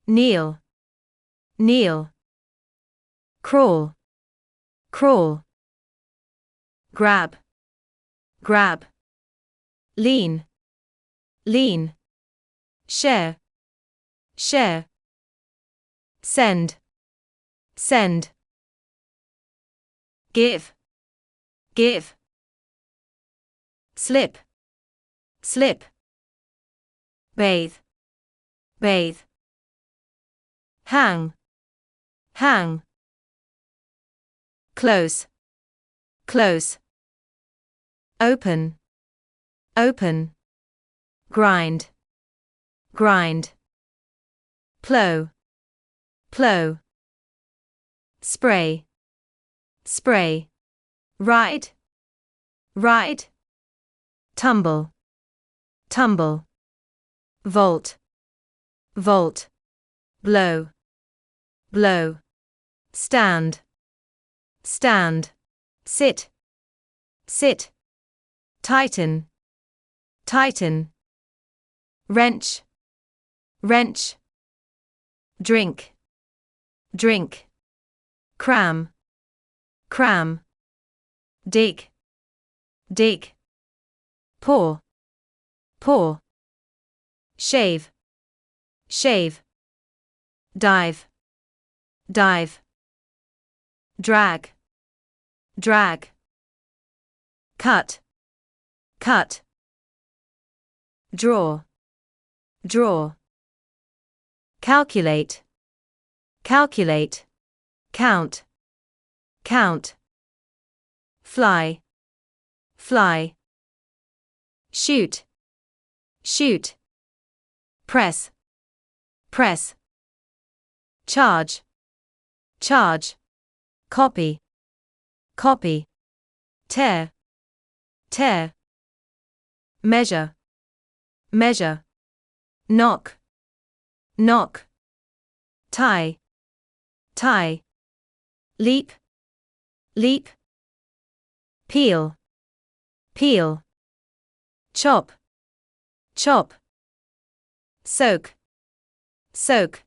kneel, kneel. Crawl, crawl. Grab, grab. Lean, lean. Share, share. Send, send. Give, give. Slip, slip. Bathe, bathe. Hang, hang. Close, close. Open, open. Grind, grind. Plow, plow. Spray, spray. Ride, ride. Tumble, tumble. Vault, vault. Blow, blow. Stand, stand. Sit, sit. Tighten, tighten. Wrench, wrench. Drink, drink. Cram, cram. Dig, dig. Pour, pour. Shave, shave. Dive, dive. Drag, drag. Cut, cut. Draw, draw. Calculate, calculate. Count, count. Fly, fly. Shoot, shoot. Press, press. Charge, charge. Copy, copy. Tear, tear. Measure, measure. Knock, knock. Tie, tie. Leap, leap. Peel, peel. Chop, chop. Soak, soak.